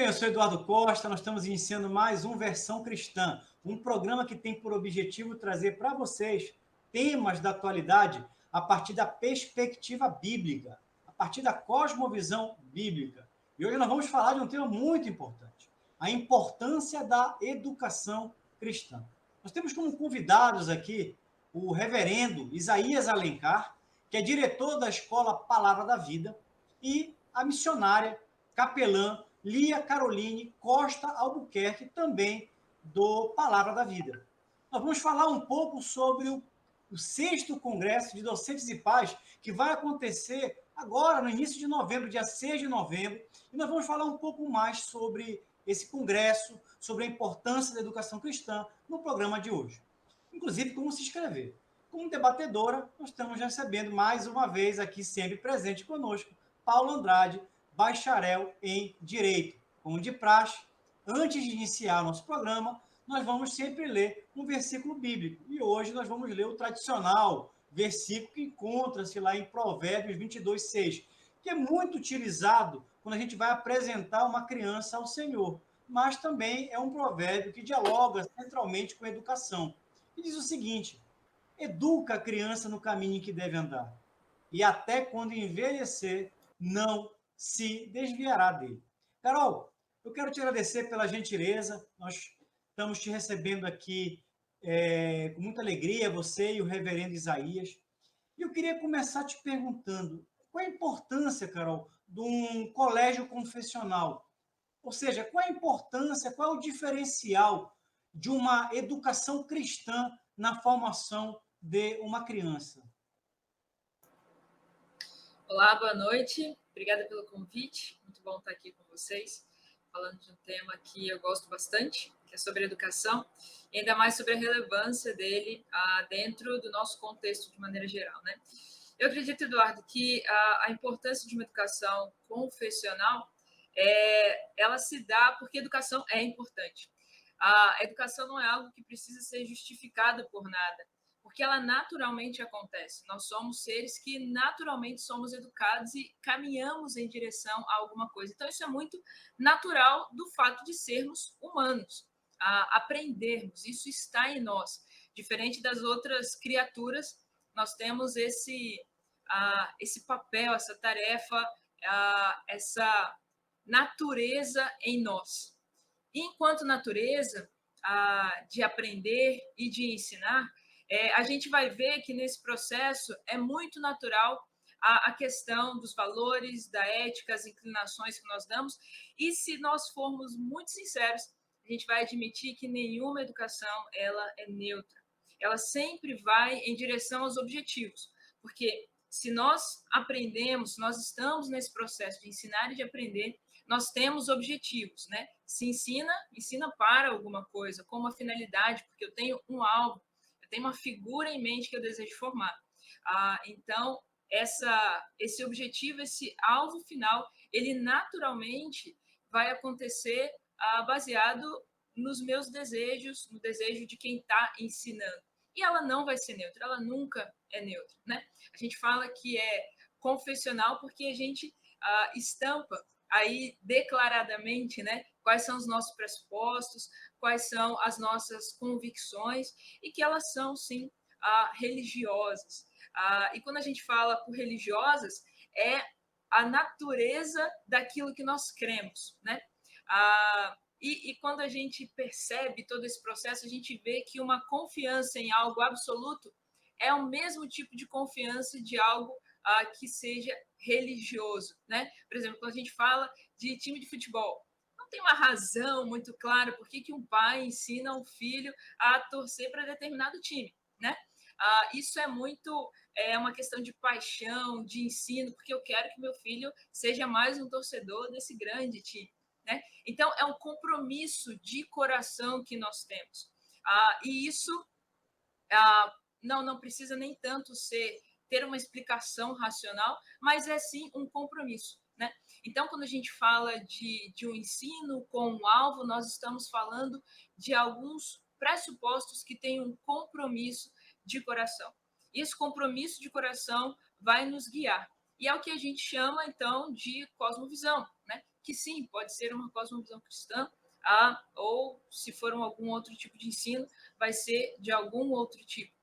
bem, eu sou Eduardo Costa, nós estamos iniciando mais um Versão Cristã, um programa que tem por objetivo trazer para vocês temas da atualidade a partir da perspectiva bíblica, a partir da cosmovisão bíblica. E hoje nós vamos falar de um tema muito importante, a importância da educação cristã. Nós temos como convidados aqui o reverendo Isaías Alencar, que é diretor da Escola Palavra da Vida, e a missionária, capelã, Lia Caroline Costa Albuquerque, também do Palavra da Vida. Nós vamos falar um pouco sobre o 6º Congresso de Docentes e Pais, que vai acontecer agora, no início de novembro, dia 6 de novembro, e nós vamos falar um pouco mais sobre esse congresso, sobre a importância da educação cristã no programa de hoje. Inclusive, como se inscrever. Como debatedora, nós estamos recebendo mais uma vez aqui, sempre presente conosco, Paulo Andrade, bacharel em Direito. Como de praxe, antes de iniciar nosso programa, nós vamos sempre ler um versículo bíblico. E hoje nós vamos ler o tradicional versículo que encontra-se lá em Provérbios 22:6, que é muito utilizado quando a gente vai apresentar uma criança ao Senhor. Mas também é um provérbio que dialoga centralmente com a educação. E diz o seguinte: educa a criança no caminho em que deve andar, e até quando envelhecer, não se desviará dele. Carol, eu quero te agradecer pela gentileza. Nós estamos te recebendo aqui com muita alegria, você e o reverendo Isaías. E eu queria começar te perguntando qual a importância, Carol, de um colégio confessional. Ou seja, qual a importância, qual é o diferencial de uma educação cristã na formação de uma criança? Olá, boa noite. Obrigada pelo convite. Muito bom estar aqui com vocês, falando de um tema que eu gosto bastante, que é sobre educação, e ainda mais sobre a relevância dele dentro do nosso contexto de maneira geral, né? Eu acredito, Eduardo, que a importância de uma educação confessional, ela se dá porque a educação é importante. A educação não é algo que precisa ser justificado por nada, porque ela naturalmente acontece. Nós somos seres que naturalmente somos educados e caminhamos em direção a alguma coisa. Então, isso é muito natural do fato de sermos humanos, aprendermos. Isso está em nós. Diferente das outras criaturas, nós temos esse papel, essa tarefa, essa natureza em nós. E, enquanto natureza de aprender e de ensinar, a gente vai ver que nesse processo é muito natural a questão dos valores, da ética, as inclinações que nós damos. E se nós formos muito sinceros, a gente vai admitir que nenhuma educação ela é neutra. Ela sempre vai em direção aos objetivos. Porque se nós aprendemos, nós estamos nesse processo de ensinar e de aprender, nós temos objetivos, né? Se ensina para alguma coisa, com uma finalidade, porque eu tenho um alvo, eu tenho uma figura em mente que eu desejo formar. Então, esse objetivo, esse alvo final, ele naturalmente vai acontecer baseado nos meus desejos, no desejo de quem está ensinando. E ela não vai ser neutra, ela nunca é neutra, né? A gente fala que é confessional porque a gente estampa aí declaradamente, né, quais são os nossos pressupostos, quais são as nossas convicções, e que elas são, sim, religiosas. E quando a gente fala por religiosas, é a natureza daquilo que nós cremos, né? E quando a gente percebe todo esse processo, a gente vê que uma confiança em algo absoluto é o mesmo tipo de confiança de algo que seja religioso, né? Por exemplo, quando a gente fala de time de futebol, não tem uma razão muito clara por que um pai ensina um filho a torcer para determinado time, né? Isso é muito uma questão de paixão, de ensino, porque eu quero que meu filho seja mais um torcedor desse grande time, né? Então, é um compromisso de coração que nós temos. E isso não precisa nem tanto ter uma explicação racional, mas é sim um compromisso, né? Então, quando a gente fala de um ensino com um alvo, nós estamos falando de alguns pressupostos que têm um compromisso de coração. E esse compromisso de coração vai nos guiar. E é o que a gente chama, então, de cosmovisão, né? que sim, pode ser uma cosmovisão cristã, ou se for algum outro tipo de ensino, vai ser de algum outro tipo.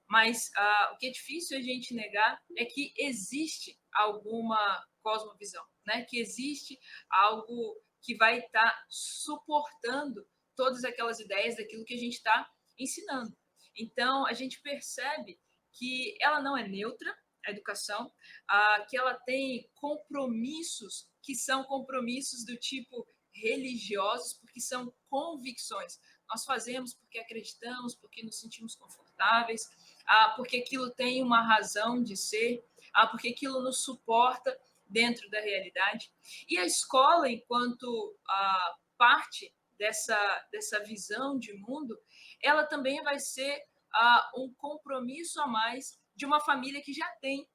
Mas o que é difícil a gente negar é que existe alguma cosmovisão, né? Que existe algo que vai estar suportando todas aquelas ideias daquilo que a gente está ensinando. Então, a gente percebe que ela não é neutra, a educação, que ela tem compromissos que são compromissos do tipo religiosos, porque são convicções. Nós fazemos porque acreditamos, porque nos sentimos confortáveis, porque aquilo tem uma razão de ser, porque aquilo nos suporta dentro da realidade. E a escola, enquanto parte dessa visão de mundo, ela também vai ser um compromisso a mais de uma família que já tem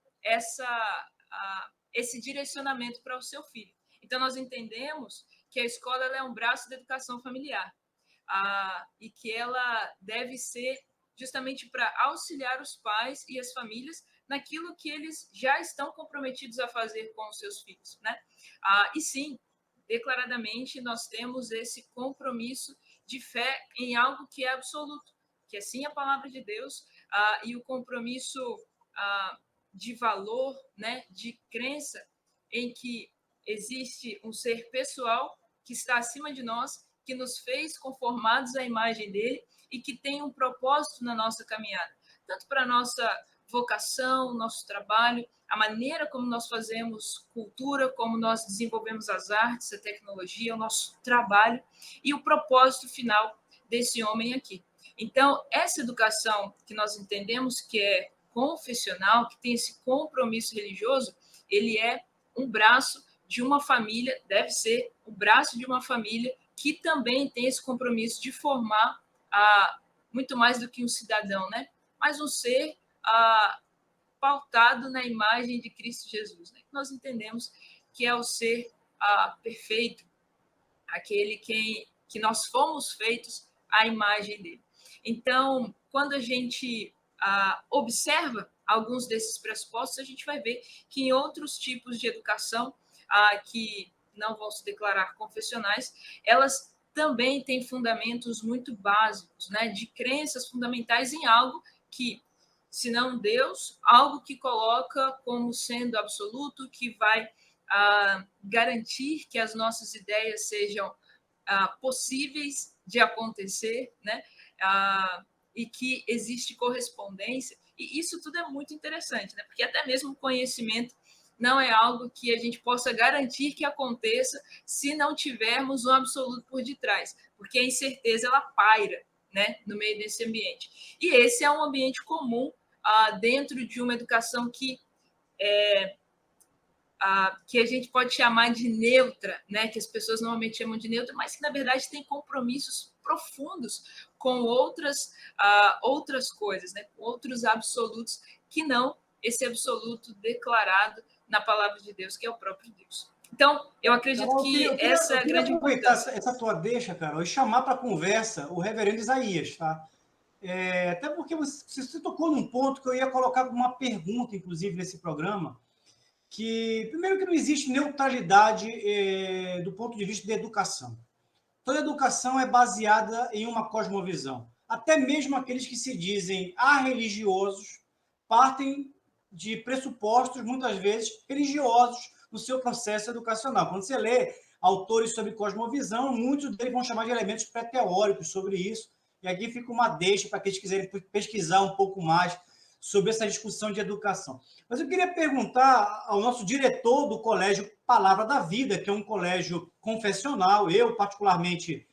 esse direcionamento para o seu filho. Então, nós entendemos que a escola ela é um braço da educação familiar, e que ela deve ser justamente para auxiliar os pais e as famílias naquilo que eles já estão comprometidos a fazer com os seus filhos, né? E sim, declaradamente, nós temos esse compromisso de fé em algo que é absoluto, que é sim a palavra de Deus, e o compromisso de valor, né, de crença em que existe um ser pessoal que está acima de nós, que nos fez conformados à imagem dele e que tem um propósito na nossa caminhada, tanto para a nossa vocação, nosso trabalho, a maneira como nós fazemos cultura, como nós desenvolvemos as artes, a tecnologia, o nosso trabalho e o propósito final desse homem aqui. Então, essa educação que nós entendemos que é confessional, que tem esse compromisso religioso, ele é um braço de uma família, deve ser o braço de uma família que também tem esse compromisso de formar muito mais do que um cidadão, né? Mas um ser pautado na imagem de Cristo Jesus, né? Nós entendemos que é o ser perfeito, aquele que nós fomos feitos à imagem dele. Então, quando a gente observa alguns desses pressupostos, a gente vai ver que em outros tipos de educação que não vão se declarar confessionais, elas também têm fundamentos muito básicos, né, de crenças fundamentais em algo que, se não Deus, algo que coloca como sendo absoluto, que vai garantir que as nossas ideias sejam possíveis de acontecer, né, e que existe correspondência. E isso tudo é muito interessante, né, porque até mesmo o conhecimento não é algo que a gente possa garantir que aconteça se não tivermos um absoluto por detrás, porque a incerteza ela paira, né, no meio desse ambiente. E esse é um ambiente comum dentro de uma educação que a gente pode chamar de neutra, né, que as pessoas normalmente chamam de neutra, mas que na verdade tem compromissos profundos com outras coisas, né, com outros absolutos que não esse absoluto declarado na palavra de Deus, que é o próprio Deus. Então, eu acredito que essa é a grande importância. Essa tua deixa, Carol, e chamar para a conversa o reverendo Isaías, tá? Até porque você tocou num ponto que eu ia colocar como uma pergunta, inclusive, nesse programa, que, primeiro, que não existe neutralidade do ponto de vista da educação. Toda educação é baseada em uma cosmovisão. Até mesmo aqueles que se dizem religiosos partem de pressupostos, muitas vezes, religiosos no seu processo educacional. Quando você lê autores sobre cosmovisão, muitos deles vão chamar de elementos pré-teóricos sobre isso, e aqui fica uma deixa para aqueles que quiserem pesquisar um pouco mais sobre essa discussão de educação. Mas eu queria perguntar ao nosso diretor do Colégio Palavra da Vida, que é um colégio confessional. Eu, particularmente,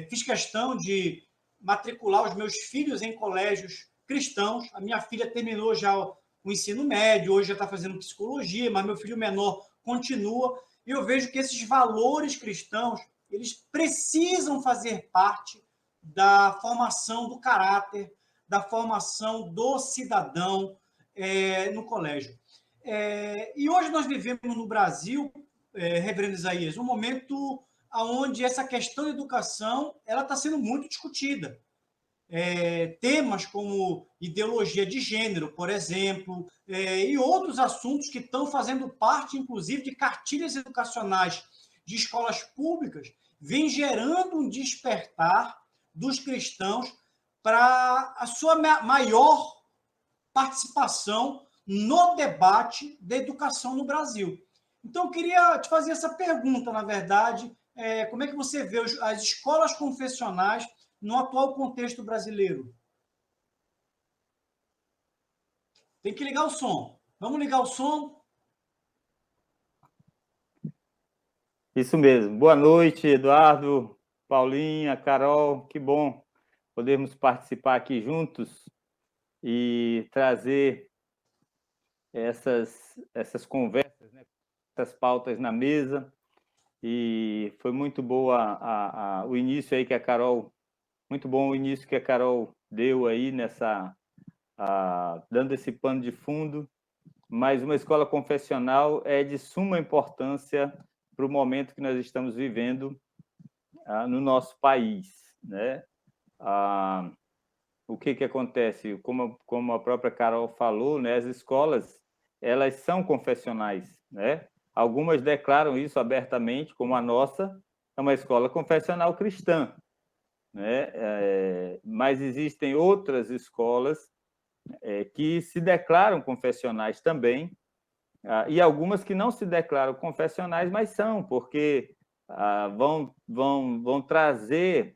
fiz questão de matricular os meus filhos em colégios cristãos. A minha filha terminou já o ensino médio, hoje já está fazendo psicologia, mas meu filho menor continua. E eu vejo que esses valores cristãos, eles precisam fazer parte da formação do caráter, da formação do cidadão no colégio. E hoje nós vivemos no Brasil, reverendo Isaías, um momento onde essa questão de educação ela está sendo muito discutida. temas como ideologia de gênero, por exemplo, e outros assuntos que estão fazendo parte, inclusive, de cartilhas educacionais de escolas públicas, vem gerando um despertar dos cristãos para a sua maior participação no debate da educação no Brasil. Então, eu queria te fazer essa pergunta, na verdade, como é que você vê as escolas confessionais no atual contexto brasileiro? Tem que ligar o som. Vamos ligar o som? Isso mesmo. Boa noite, Eduardo, Paulinha, Carol. Que bom podermos participar aqui juntos e trazer essas conversas, né? Essas pautas na mesa. E foi muito boa o início aí que a Carol, muito bom o início que a Carol deu aí dando esse pano de fundo. Mas uma escola confessional é de suma importância para o momento que nós estamos vivendo no nosso país, né? O que acontece? Como a própria Carol falou, né? As escolas, elas são confessionais, né? Algumas declaram isso abertamente, como a nossa é uma escola confessional cristã, né? Mas existem outras escolas que se declaram confessionais também, e algumas que não se declaram confessionais, mas são, porque vão trazer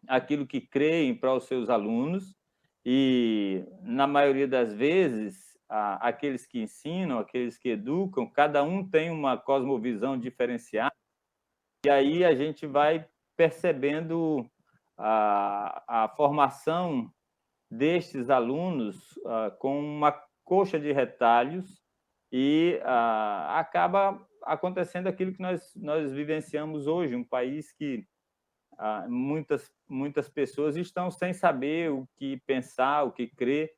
aquilo que creem para os seus alunos, e, na maioria das vezes, aqueles que ensinam, aqueles que educam, cada um tem uma cosmovisão diferenciada, e aí a gente vai percebendo a formação destes alunos com uma coxa de retalhos, e acaba acontecendo aquilo que nós vivenciamos hoje, um país que muitas pessoas estão sem saber o que pensar, o que crer,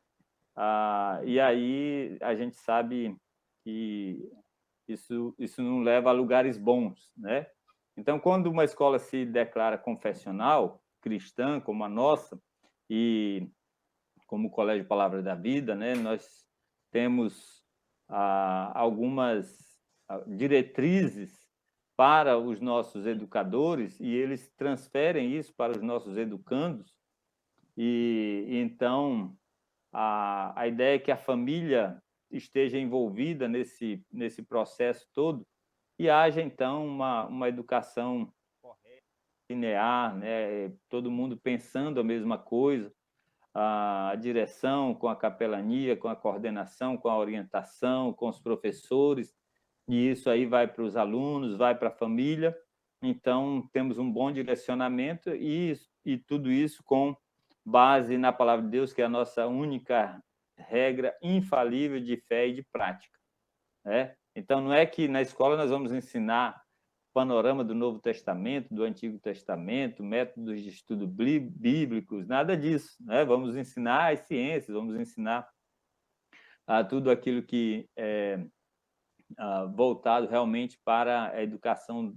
e aí a gente sabe que isso não leva a lugares bons, né? Então, quando uma escola se declara confessional, cristã, como a nossa, e como o Colégio Palavra da Vida, né, nós temos algumas diretrizes para os nossos educadores, e eles transferem isso para os nossos educandos, e então a ideia é que a família esteja envolvida nesse processo todo, e haja, então, uma educação correta, linear, né? Todo mundo pensando a mesma coisa, a direção com a capelania, com a coordenação, com a orientação, com os professores, e isso aí vai para os alunos, vai para a família. Então, temos um bom direcionamento, e tudo isso com base na palavra de Deus, que é a nossa única regra infalível de fé e de prática, né? Então, não é que na escola nós vamos ensinar panorama do Novo Testamento, do Antigo Testamento, métodos de estudo bíblicos, nada disso, né? Vamos ensinar as ciências, vamos ensinar tudo aquilo que é voltado realmente para a educação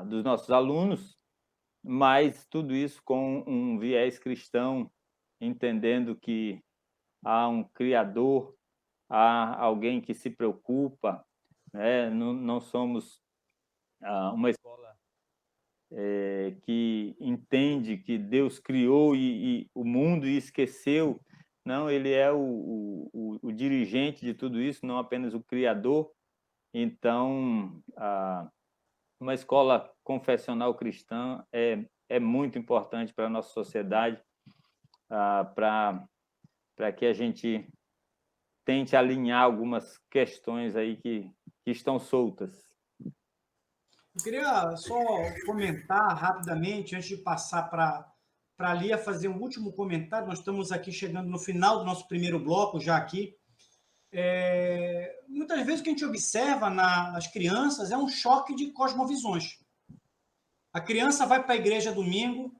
dos nossos alunos, mas tudo isso com um viés cristão, entendendo que há um Criador, há alguém que se preocupa, né? Não somos uma escola que entende que Deus criou e o mundo e esqueceu. Não, ele é o dirigente de tudo isso, não apenas o criador. Então, uma escola confessional cristã é muito importante para a nossa sociedade, para que a gente tente alinhar algumas questões aí que estão soltas. Eu queria só comentar rapidamente, antes de passar para a Lia fazer um último comentário. Nós estamos aqui chegando no final do nosso primeiro bloco, já aqui. Muitas vezes o que a gente observa nas crianças é um choque de cosmovisões. A criança vai para a igreja domingo,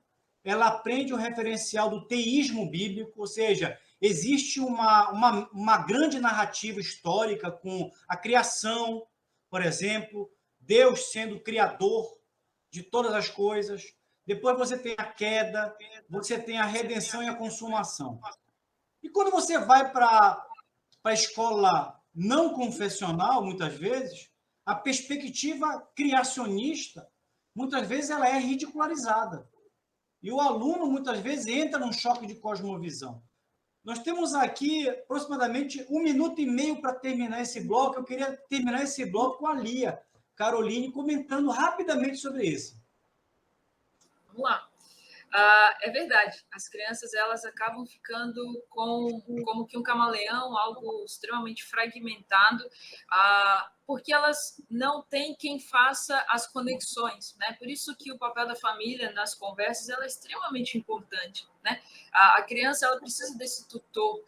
ela aprende o referencial do teísmo bíblico, ou seja, existe uma grande narrativa histórica com a criação, por exemplo, Deus sendo o criador de todas as coisas. depois você tem a queda, você tem a redenção e a consumação. E quando você vai para a escola não confessional, muitas vezes, a perspectiva criacionista, muitas vezes, ela é ridicularizada. E o aluno, muitas vezes, entra num choque de cosmovisão. Nós temos aqui aproximadamente 1 minuto e meio para terminar esse bloco. Eu queria terminar esse bloco com a Lia Caroline comentando rapidamente sobre isso. Vamos lá. É verdade, as crianças elas acabam ficando como que um camaleão, algo extremamente fragmentado, porque elas não têm quem faça as conexões, né? Por isso que o papel da família nas conversas ela é extremamente importante, né? A criança ela precisa desse tutor.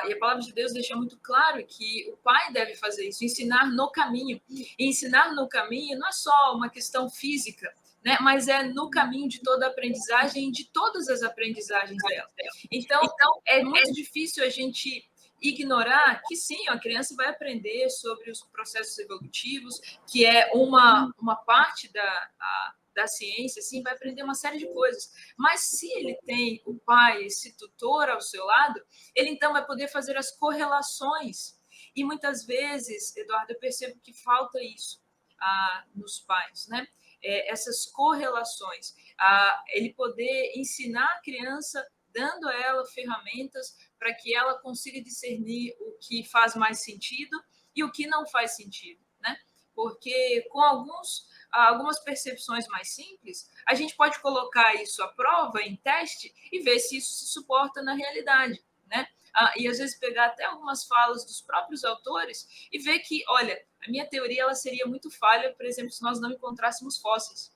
E a palavra de Deus deixa muito claro que o pai deve fazer isso, ensinar no caminho. E ensinar no caminho não é só uma questão física, né? Mas é no caminho de toda a aprendizagem, de todas as aprendizagens dela. Então, é muito difícil a gente ignorar que, sim, a criança vai aprender sobre os processos evolutivos, que é uma parte da ciência, sim, vai aprender uma série de coisas. Mas se ele tem o pai, esse tutor ao seu lado, ele então vai poder fazer as correlações. E muitas vezes, Eduardo, eu percebo que falta isso nos pais, né? Essas correlações, ele poder ensinar a criança, dando a ela ferramentas para que ela consiga discernir o que faz mais sentido e o que não faz sentido, né? Porque com algumas percepções mais simples, a gente pode colocar isso à prova, em teste, e ver se isso se suporta na realidade, né? E às vezes pegar até algumas falas dos próprios autores e ver que, olha, a minha teoria ela seria muito falha, por exemplo, se nós não encontrássemos fósseis.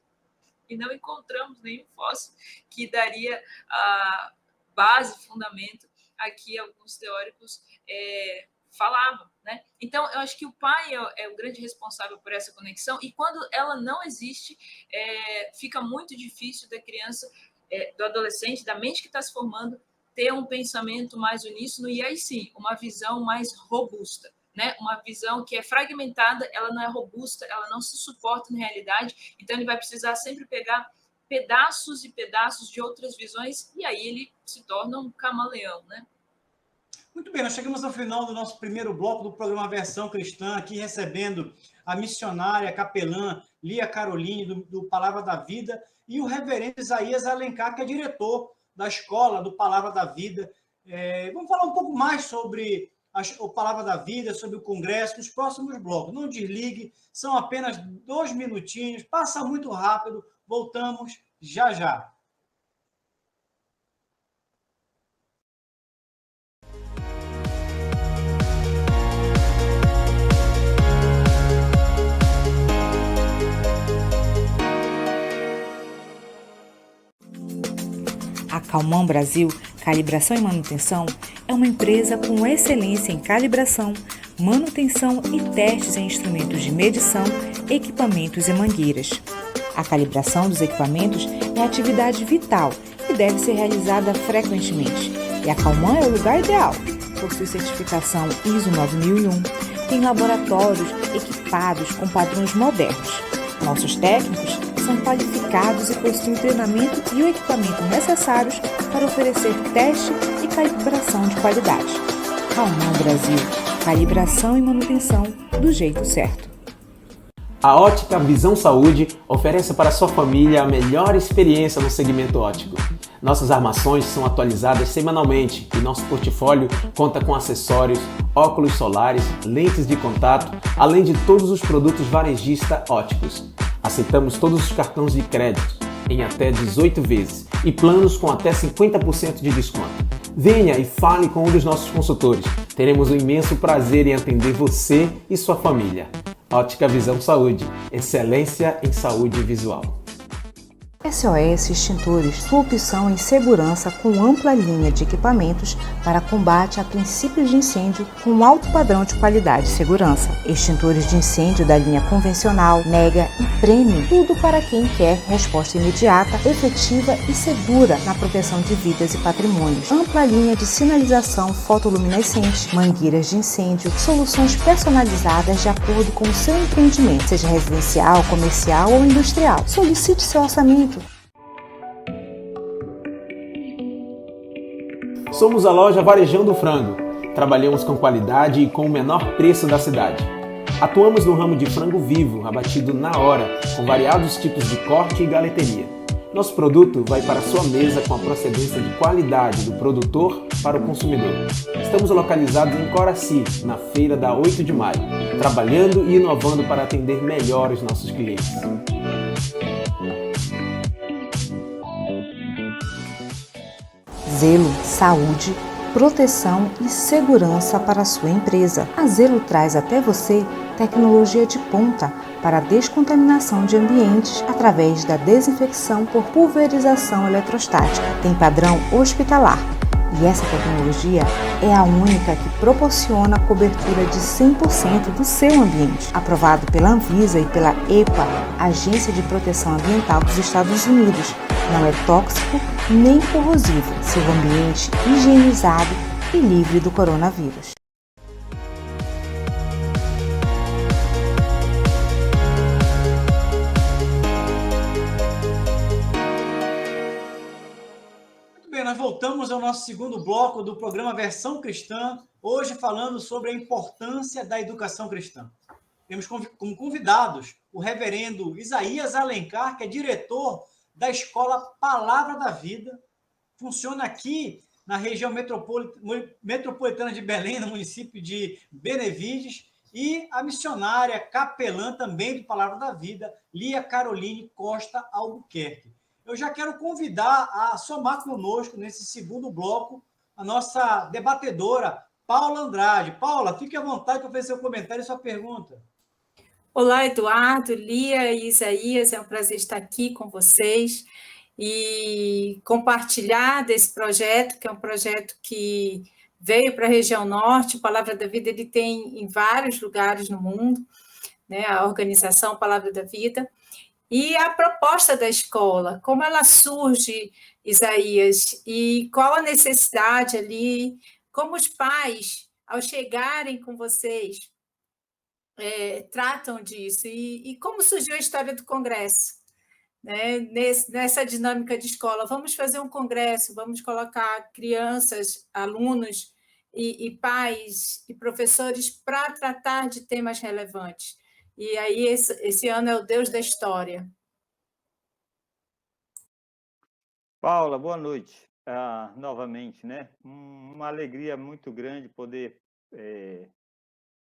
E não encontramos nenhum fóssil que daria base, fundamento a que alguns teóricos falavam, né? Então, eu acho que o pai é o grande responsável por essa conexão, e quando ela não existe, fica muito difícil da criança, do adolescente, da mente que está se formando, ter um pensamento mais uníssono e aí sim, uma visão mais robusta, né? Uma visão que é fragmentada, ela não é robusta, ela não se suporta na realidade, então ele vai precisar sempre pegar pedaços e pedaços de outras visões e aí ele se torna um camaleão, né? Muito bem, nós chegamos ao final do nosso primeiro bloco do programa Versão Cristã, aqui recebendo a missionária, a capelã Lia Caroline, do Palavra da Vida, e o reverendo Isaías Alencar, que é diretor da escola do Palavra da Vida. Vamos falar um pouco mais sobre o Palavra da Vida, sobre o congresso, nos próximos blocos. Não desligue, são apenas 2 minutinhos, passa muito rápido, voltamos já já. A Calmon Brasil Calibração e Manutenção é uma empresa com excelência em calibração, manutenção e testes em instrumentos de medição, equipamentos e mangueiras. A calibração dos equipamentos é atividade vital e deve ser realizada frequentemente. E a Calmon é o lugar ideal. Possui certificação ISO 9001, tem laboratórios equipados com padrões modernos. Nossos técnicos são qualificados e possuem o treinamento e o equipamento necessários para oferecer teste e calibração de qualidade. Calmon Brasil, calibração e manutenção do jeito certo. A Ótica Visão Saúde oferece para sua família a melhor experiência no segmento óptico. Nossas armações são atualizadas semanalmente e nosso portfólio conta com acessórios, óculos solares, lentes de contato, além de todos os produtos varejista ópticos. Aceitamos todos os cartões de crédito em até 18 vezes e planos com até 50% de desconto. Venha e fale com um dos nossos consultores. Teremos um imenso prazer em atender você e sua família. Ótica Visão Saúde, excelência em saúde visual. SOS Extintores, sua opção em segurança com ampla linha de equipamentos para combate a princípios de incêndio com alto padrão de qualidade e segurança. Extintores de incêndio da linha convencional, mega e premium, tudo para quem quer resposta imediata, efetiva e segura na proteção de vidas e patrimônios. Ampla linha de sinalização fotoluminescente, mangueiras de incêndio, soluções personalizadas de acordo com o seu empreendimento, seja residencial, comercial ou industrial. Solicite seu orçamento. Somos a loja Varejão do Frango. Trabalhamos com qualidade e com o menor preço da cidade. Atuamos no ramo de frango vivo, abatido na hora, com variados tipos de corte e galeteria. Nosso produto vai para a sua mesa com a procedência de qualidade do produtor para o consumidor. Estamos localizados em Coraci, na feira da 8 de maio, trabalhando e inovando para atender melhor os nossos clientes. Zelo, saúde, proteção e segurança para a sua empresa. A Zelo traz até você tecnologia de ponta para a descontaminação de ambientes através da desinfecção por pulverização eletrostática. Tem padrão hospitalar e essa tecnologia é a única que proporciona a cobertura de 100% do seu ambiente. Aprovado pela Anvisa e pela EPA, Agência de Proteção Ambiental dos Estados Unidos. Não é tóxico nem corrosivo. Seu ambiente higienizado e livre do coronavírus. Muito bem, nós voltamos ao nosso segundo bloco do programa Versão Cristã, hoje falando sobre a importância da educação cristã. Temos como convidados o reverendo Isaías Alencar, que é diretor da Escola Palavra da Vida, funciona aqui na região metropolitana de Belém, no município de Benevides, e a missionária capelã também do Palavra da Vida, Lia Caroline Costa Albuquerque. Eu já quero convidar a somar conosco, nesse segundo bloco, a nossa debatedora, Paula Andrade. Paula, fique à vontade para fazer seu comentário e sua pergunta. Olá, Eduardo, Lia e Isaías, é um prazer estar aqui com vocês e compartilhar desse projeto, que é um projeto que veio para a região norte. O Palavra da Vida ele tem em vários lugares no mundo, né, a organização Palavra da Vida. E a proposta da escola, como ela surge, Isaías, e qual a necessidade ali, como os pais, ao chegarem com vocês, tratam disso, e como surgiu a história do congresso, né? Nessa dinâmica de escola. Vamos fazer um congresso, vamos colocar crianças, alunos e pais e professores para tratar de temas relevantes. E aí esse ano é o Deus da História. Paula, boa noite. Novamente, né? Uma alegria muito grande poder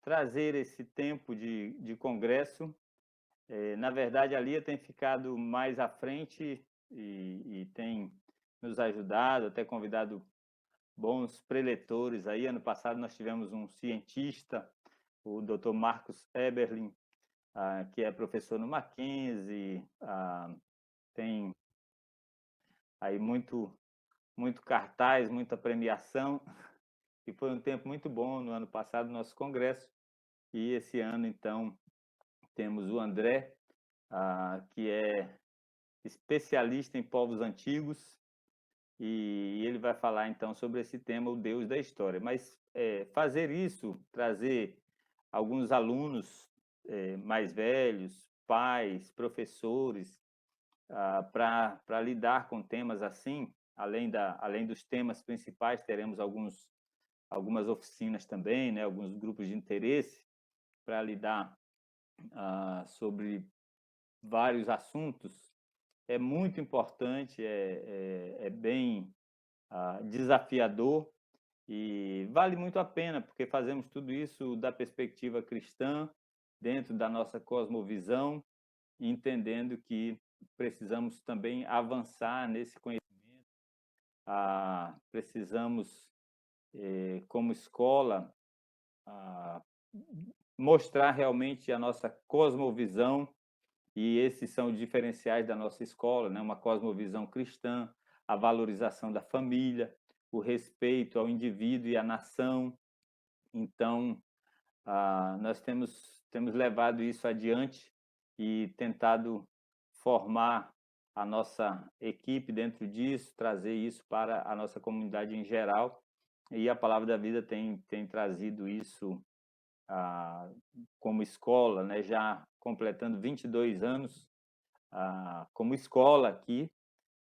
trazer esse tempo de congresso. Na verdade, a Lia tem ficado mais à frente e tem nos ajudado, até convidado bons preletores. Aí, ano passado, nós tivemos um cientista, o Dr. Marcos Eberlin, que é professor no Mackenzie, tem aí muito cartaz, muita premiação, e foi um tempo muito bom no ano passado, no nosso congresso. E esse ano, então, temos o André, que é especialista em povos antigos, e ele vai falar, então, sobre esse tema, o Deus da História. Mas fazer isso, trazer alguns alunos mais velhos, pais, professores, para lidar com temas assim, além dos temas principais, teremos algumas oficinas também, né, alguns grupos de interesse para lidar sobre vários assuntos. É muito importante, é bem desafiador e vale muito a pena, porque fazemos tudo isso da perspectiva cristã, dentro da nossa cosmovisão, entendendo que precisamos também avançar nesse conhecimento, precisamos, como escola, mostrar realmente a nossa cosmovisão, e esses são os diferenciais da nossa escola, né? Uma cosmovisão cristã, a valorização da família, o respeito ao indivíduo e à nação. Então, nós temos levado isso adiante e tentado formar a nossa equipe dentro disso, trazer isso para a nossa comunidade em geral, e a Palavra da Vida tem trazido isso como escola, né, já completando 22 anos como escola aqui,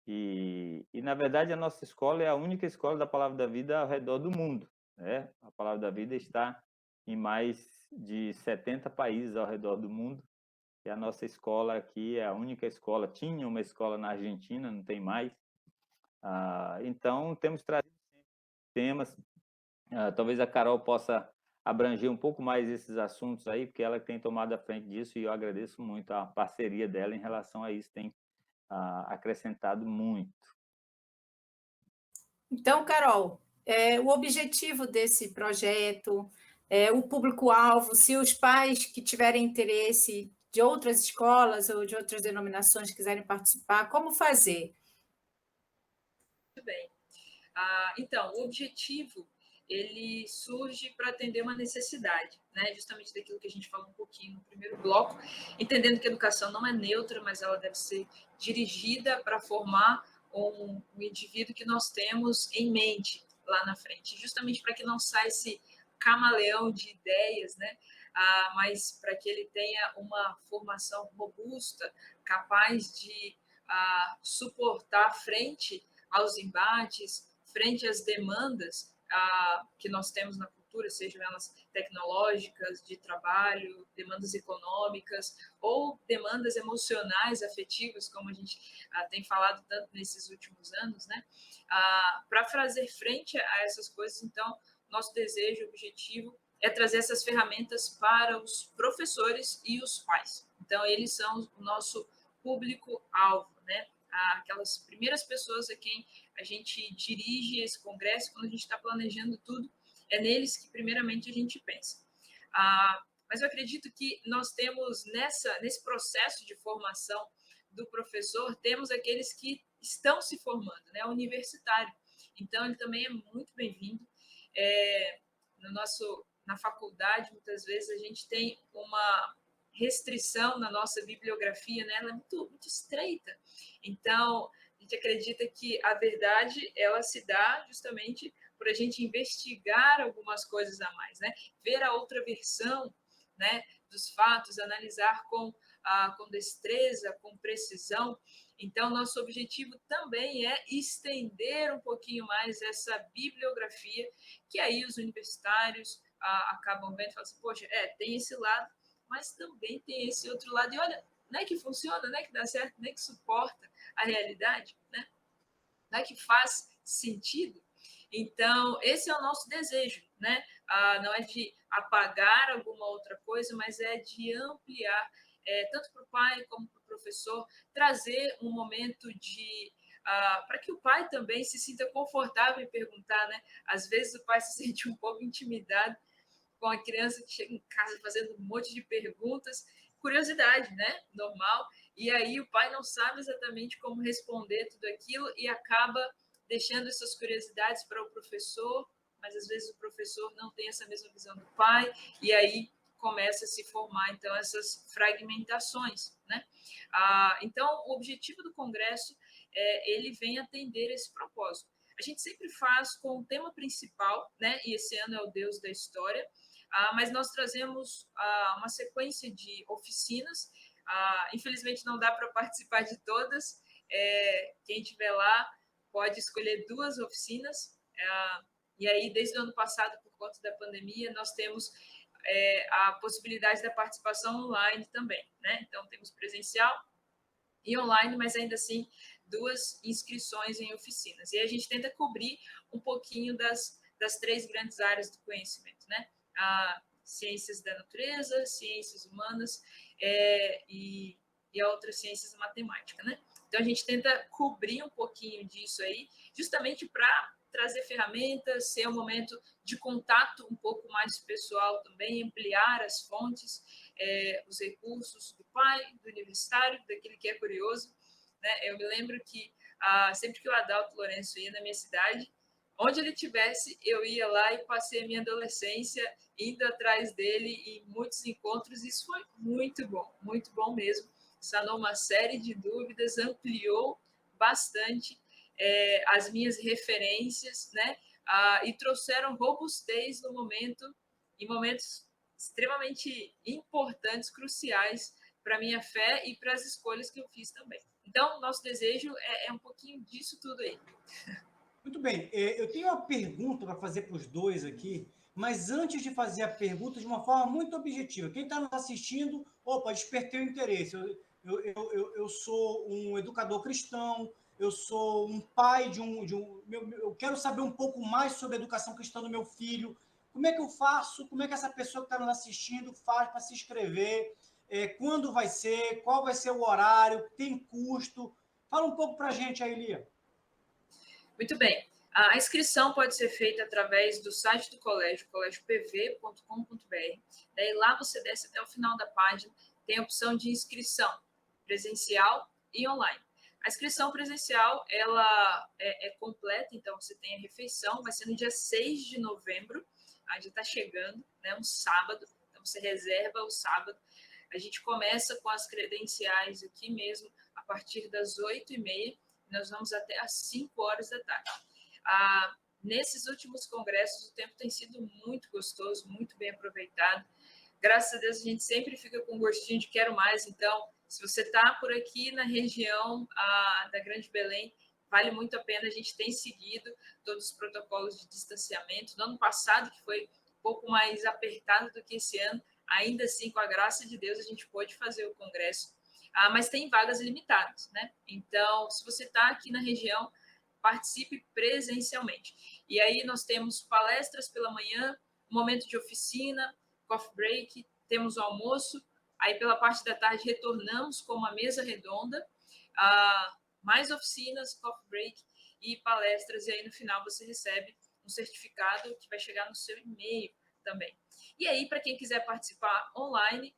na verdade, a nossa escola é a única escola da Palavra da Vida ao redor do mundo, né? A Palavra da Vida está em mais de 70 países ao redor do mundo, e a nossa escola aqui é a única escola. Tinha uma escola na Argentina, não tem mais. Então, temos trazido temas. Talvez a Carol possa abranger um pouco mais esses assuntos aí, porque ela tem tomado a frente disso, e eu agradeço muito a parceria dela em relação a isso, tem acrescentado muito. Então, Carol, o objetivo desse projeto, o público-alvo, se os pais que tiverem interesse de outras escolas ou de outras denominações quiserem participar, como fazer? Muito bem. Então, o objetivo, ele surge para atender uma necessidade, né? Justamente daquilo que a gente falou um pouquinho no primeiro bloco, entendendo que a educação não é neutra, mas ela deve ser dirigida para formar um indivíduo que nós temos em mente lá na frente, justamente para que não saia esse camaleão de ideias, né? Mas para que ele tenha uma formação robusta, capaz de suportar frente aos embates, frente às demandas que nós temos na cultura, sejam elas tecnológicas, de trabalho, demandas econômicas ou demandas emocionais, afetivas, como a gente tem falado tanto nesses últimos anos, né? Para fazer frente a essas coisas, então, nosso desejo, objetivo é trazer essas ferramentas para os professores e os pais. Então, eles são o nosso público-alvo, né? Aquelas primeiras pessoas a quem a gente dirige esse congresso, quando a gente está planejando tudo, é neles que primeiramente a gente pensa. Mas eu acredito que nós temos nesse processo de formação do professor, temos aqueles que estão se formando, né, universitário. Então, ele também é muito bem-vindo. Na faculdade, muitas vezes, a gente tem uma restrição na nossa bibliografia, né? Ela é muito, muito estreita. Então, a gente acredita que a verdade, ela se dá justamente por a gente investigar algumas coisas a mais, né? Ver a outra versão, né, dos fatos, analisar com destreza, com precisão. Então, nosso objetivo também é estender um pouquinho mais essa bibliografia, que aí os universitários acabam vendo e falam assim, poxa, tem esse lado, mas também tem esse outro lado. E olha, não é que funciona, não é que dá certo, não é que suporta a realidade, né? Não é que faz sentido. Então, esse é o nosso desejo, né? Não é de apagar alguma outra coisa, mas é de ampliar, tanto para o pai como para o professor, trazer um momento de para que o pai também se sinta confortável em perguntar, né? Às vezes o pai se sente um pouco intimidado com a criança que chega em casa fazendo um monte de perguntas, curiosidade, né? Normal. E aí o pai não sabe exatamente como responder tudo aquilo e acaba deixando essas curiosidades para o professor, mas às vezes o professor não tem essa mesma visão do pai, e aí começa a se formar, então, essas fragmentações, né? Então, o objetivo do Congresso, ele vem atender esse propósito. A gente sempre faz com o tema principal, né? E esse ano é o Deus da História, mas nós trazemos uma sequência de oficinas. Infelizmente, não dá para participar de todas. Quem estiver lá pode escolher 2 oficinas. E aí, desde o ano passado, por conta da pandemia, nós temos a possibilidade da participação online também, né? Então, temos presencial e online, mas ainda assim 2 inscrições em oficinas. E a gente tenta cobrir um pouquinho das 3 grandes áreas do conhecimento, né? Ciências da natureza, ciências humanas e a outras ciências matemática, né? Então, a gente tenta cobrir um pouquinho disso aí, justamente para trazer ferramentas, ser um momento de contato um pouco mais pessoal também, ampliar as fontes, os recursos do pai, do universitário, daquele que é curioso, né? Eu me lembro que sempre que o Adalto Lourenço ia na minha cidade, onde ele estivesse, eu ia lá e passei a minha adolescência indo atrás dele em muitos encontros. Isso foi muito bom mesmo. Sanou uma série de dúvidas, ampliou bastante as minhas referências, né? E trouxeram robustez em momentos extremamente importantes, cruciais para a minha fé e para as escolhas que eu fiz também. Então, nosso desejo é um pouquinho disso tudo aí. Muito bem. Eu tenho uma pergunta para fazer para os dois aqui, mas antes de fazer a pergunta de uma forma muito objetiva, quem está nos assistindo, opa, despertei o interesse. Eu sou um educador cristão, eu sou um pai eu quero saber um pouco mais sobre a educação cristã do meu filho. Como é que eu faço? Como é que essa pessoa que está nos assistindo faz para se inscrever? Quando vai ser? Qual vai ser o horário? Tem custo? Fala um pouco para a gente aí, Lia. Muito bem. A inscrição pode ser feita através do site do colégio, colegiopv.com.br. Daí lá você desce até o final da página, tem a opção de inscrição presencial e online. A inscrição presencial, ela é completa, então você tem a refeição, vai ser no dia 6 de novembro, já está chegando, né, um sábado, então você reserva o sábado. A gente começa com as credenciais aqui mesmo, a partir das 8h30, nós vamos até às 5 horas da tarde. Nesses últimos congressos, o tempo tem sido muito gostoso, muito bem aproveitado. Graças a Deus, a gente sempre fica com um gostinho de quero mais. Então, se você está por aqui na região da Grande Belém, vale muito a pena. A gente tem seguido todos os protocolos de distanciamento. No ano passado, que foi um pouco mais apertado do que esse ano, ainda assim, com a graça de Deus, a gente pôde fazer o congresso. Mas tem vagas limitadas, né? Então, se você está aqui na região, participe presencialmente. E aí nós temos palestras pela manhã, momento de oficina, coffee break, temos o almoço, aí pela parte da tarde retornamos com uma mesa redonda, mais oficinas, coffee break e palestras, e aí no final você recebe um certificado que vai chegar no seu e-mail também. E aí, para quem quiser participar online,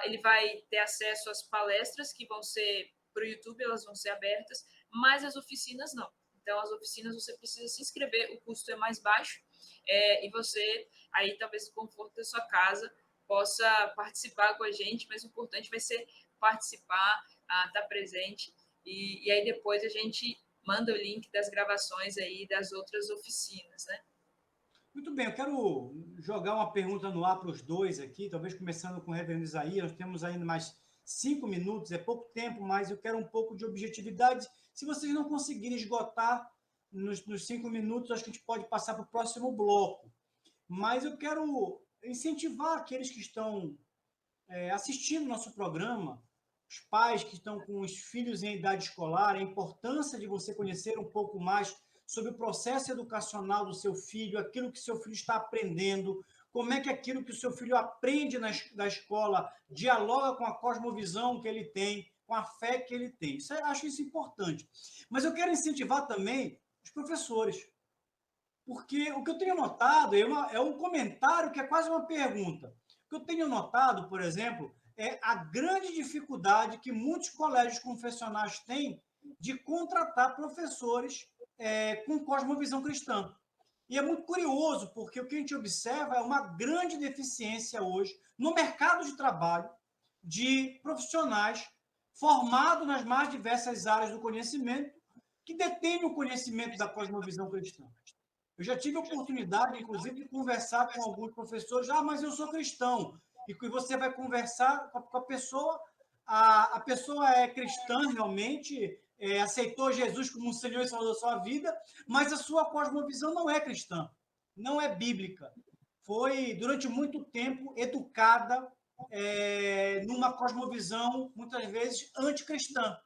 ele vai ter acesso às palestras que vão ser para o YouTube, elas vão ser abertas, mas as oficinas não. Então, as oficinas você precisa se inscrever, o custo é mais baixo, e você, aí talvez no conforto da sua casa, possa participar com a gente, mas o importante vai ser participar, estar presente, e aí depois a gente manda o link das gravações aí das outras oficinas, né? Muito bem, eu quero jogar uma pergunta no ar para os dois aqui, talvez começando com o reverendo Isaías. Nós temos ainda mais 5 minutos, é pouco tempo, mas eu quero um pouco de objetividade. Se vocês não conseguirem esgotar nos 5 minutos, acho que a gente pode passar para o próximo bloco. Mas eu quero incentivar aqueles que estão assistindo nosso programa, os pais que estão com os filhos em idade escolar, a importância de você conhecer um pouco mais sobre o processo educacional do seu filho, aquilo que seu filho está aprendendo, como é que aquilo que o seu filho aprende na escola dialoga com a cosmovisão que ele tem, com a fé que ele tem. Acho isso importante. Mas eu quero incentivar também os professores, porque o que eu tenho notado é um comentário que é quase uma pergunta. O que eu tenho notado, por exemplo, é a grande dificuldade que muitos colégios confessionais têm de contratar professores com cosmovisão cristã. E é muito curioso, porque o que a gente observa é uma grande deficiência hoje no mercado de trabalho de profissionais formados nas mais diversas áreas do conhecimento que detêm o conhecimento da cosmovisão cristã. Eu já tive a oportunidade, inclusive, de conversar com alguns professores, mas eu sou cristão, e que você vai conversar com a pessoa, a pessoa é cristã realmente, aceitou Jesus como um Senhor e Salvador da sua vida, mas a sua cosmovisão não é cristã, não é bíblica. Foi, durante muito tempo, educada numa cosmovisão, muitas vezes, anticristã.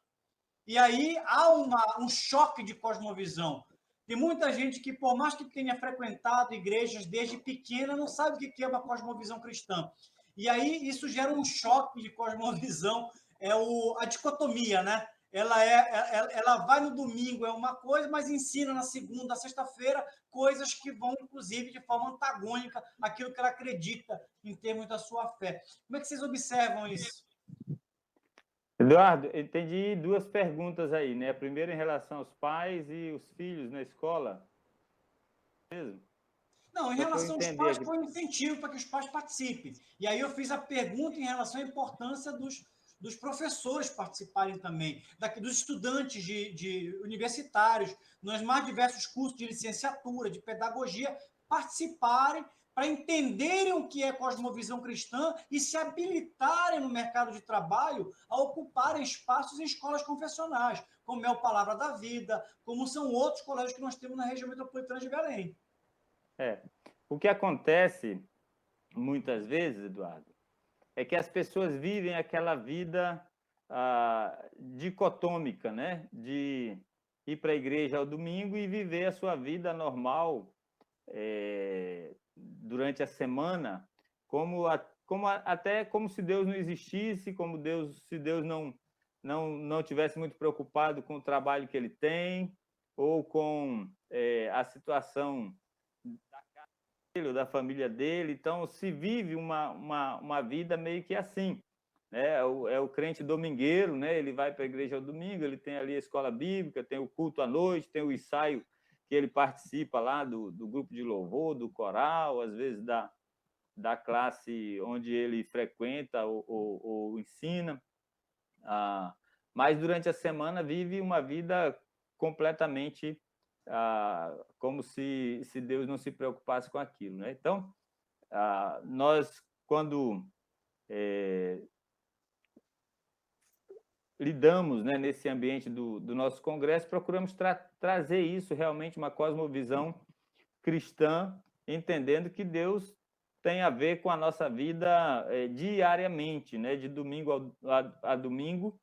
E aí há um choque de cosmovisão. Tem muita gente que, por mais que tenha frequentado igrejas desde pequena, não sabe o que é uma cosmovisão cristã. E aí isso gera um choque de cosmovisão, a dicotomia, né? Ela vai no domingo, é uma coisa, mas ensina na segunda, sexta-feira, coisas que vão, inclusive, de forma antagônica àquilo que ela acredita em termos da sua fé. Como é que vocês observam isso? Eduardo, eu entendi 2 perguntas aí, né? A primeira em relação aos pais e os filhos na escola. Mesmo? Não, em relação aos pais, foi um incentivo para que os pais participem. E aí eu fiz a pergunta em relação à importância dos professores participarem também, dos estudantes de universitários, nos mais diversos cursos de licenciatura, de pedagogia, participarem para entenderem o que é cosmovisão cristã e se habilitarem no mercado de trabalho a ocuparem espaços em escolas confessionais, como é o Palavra da Vida, como são outros colégios que nós temos na região metropolitana de Belém. O que acontece muitas vezes, Eduardo, é que as pessoas vivem aquela vida dicotômica, né? De ir para a igreja ao domingo e viver a sua vida normal durante a semana, até como se Deus não existisse, se Deus não tivesse muito preocupado com o trabalho que ele tem, ou com a situação da casa dele ou da família dele. Então, se vive uma vida meio que assim, né? É o crente domingueiro, né? Ele vai para a igreja ao domingo, ele tem ali a escola bíblica, tem o culto à noite, tem o ensaio que ele participa lá do grupo de louvor, do coral, às vezes da classe onde ele frequenta ou ensina. Mas durante a semana vive uma vida completamente como se Deus não se preocupasse com aquilo, né? Então, nós, quando lidamos, né, nesse ambiente do nosso congresso, procuramos trazer isso realmente, uma cosmovisão cristã, entendendo que Deus tem a ver com a nossa vida diariamente, né, de domingo a domingo.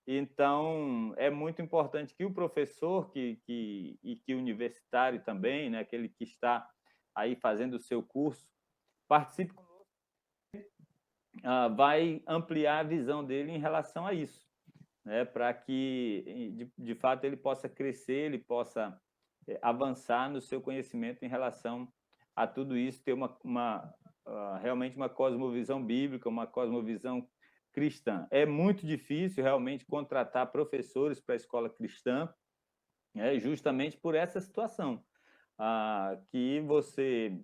Então, é muito importante que o professor e que o universitário também, né, aquele que está aí fazendo o seu curso, participe conosco, vai ampliar a visão dele em relação a isso, né, para que, de fato, ele possa crescer, ele possa avançar no seu conhecimento em relação a tudo isso, ter realmente uma cosmovisão bíblica, uma cosmovisão cristã. É muito difícil realmente contratar professores para a escola cristã, justamente por essa situação, que você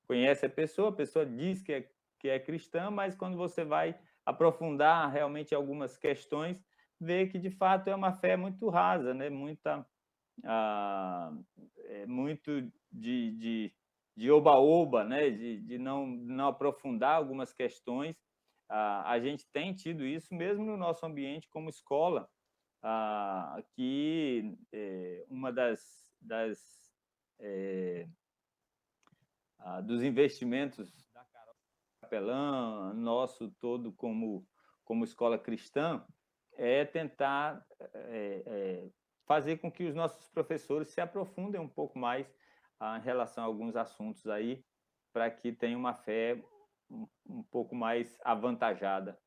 conhece a pessoa diz que é cristã, mas quando você vai aprofundar realmente algumas questões, vê que de fato é uma fé muito rasa, né? Muito de oba-oba, né? De não aprofundar algumas questões. A gente tem tido isso mesmo no nosso ambiente como escola, que uma dos investimentos da Carol Capelã, nosso todo como escola cristã, é tentar fazer com que os nossos professores se aprofundem um pouco mais em relação a alguns assuntos aí, para que tenham uma fé um pouco mais avantajada.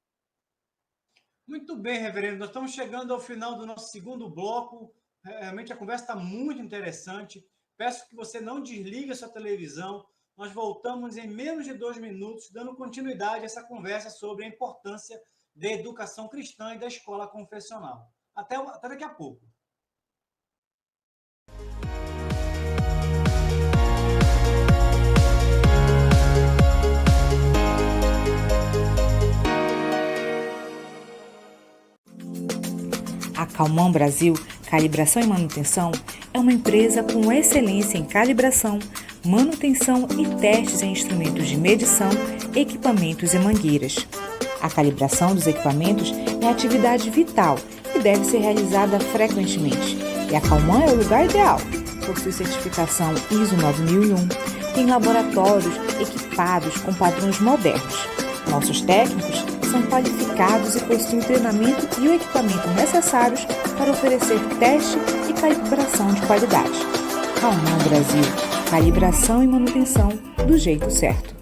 Muito bem, reverendo. Nós estamos chegando ao final do nosso segundo bloco. Realmente a conversa está muito interessante. Peço que você não desligue a sua televisão. Nós voltamos em menos de 2 minutos, dando continuidade a essa conversa sobre a importância da educação cristã e da escola confessional. Até daqui a pouco. A Calman Brasil Calibração e Manutenção é uma empresa com excelência em calibração, manutenção e testes em instrumentos de medição, equipamentos e mangueiras. A calibração dos equipamentos é atividade vital e deve ser realizada frequentemente. E a Calman é o lugar ideal. Possui certificação ISO 9001, tem laboratórios equipados com padrões modernos. Nossos técnicos são qualificados e possuem o treinamento e o equipamento necessários para oferecer teste e calibração de qualidade. Calman Brasil, calibração e manutenção do jeito certo.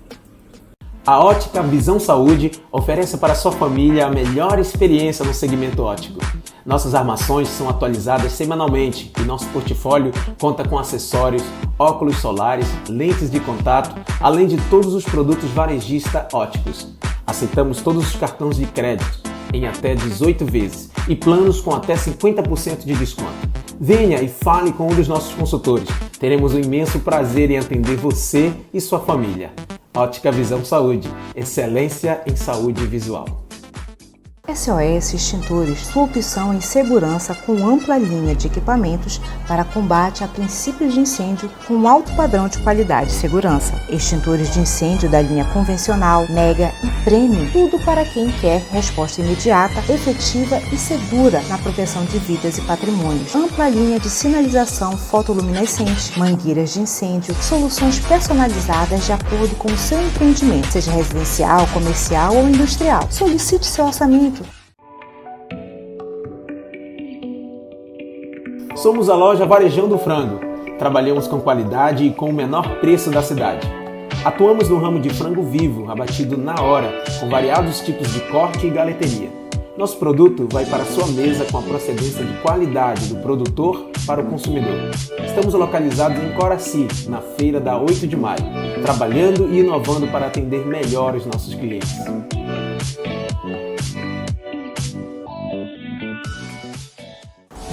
A Ótica Visão Saúde oferece para sua família a melhor experiência no segmento óptico. Nossas armações são atualizadas semanalmente e nosso portfólio conta com acessórios, óculos solares, lentes de contato, além de todos os produtos varejista ópticos. Aceitamos todos os cartões de crédito em até 18 vezes e planos com até 50% de desconto. Venha e fale com um dos nossos consultores. Teremos um imenso prazer em atender você e sua família. Ótica Visão Saúde, excelência em saúde visual. SOS Extintores, sua opção em segurança com ampla linha de equipamentos para combate a princípios de incêndio com alto padrão de qualidade e segurança. Extintores de incêndio da linha convencional, mega e premium, tudo para quem quer resposta imediata, efetiva e segura na proteção de vidas e patrimônios. Ampla linha de sinalização fotoluminescente, mangueiras de incêndio, soluções personalizadas de acordo com o seu empreendimento, seja residencial, comercial ou industrial. Solicite seu orçamento. Somos a loja Varejão do Frango. Trabalhamos com qualidade e com o menor preço da cidade. Atuamos no ramo de frango vivo, abatido na hora, com variados tipos de corte e galeteria. Nosso produto vai para a sua mesa com a procedência de qualidade do produtor para o consumidor. Estamos localizados em Coraci, na feira da 8 de maio, trabalhando e inovando para atender melhor os nossos clientes.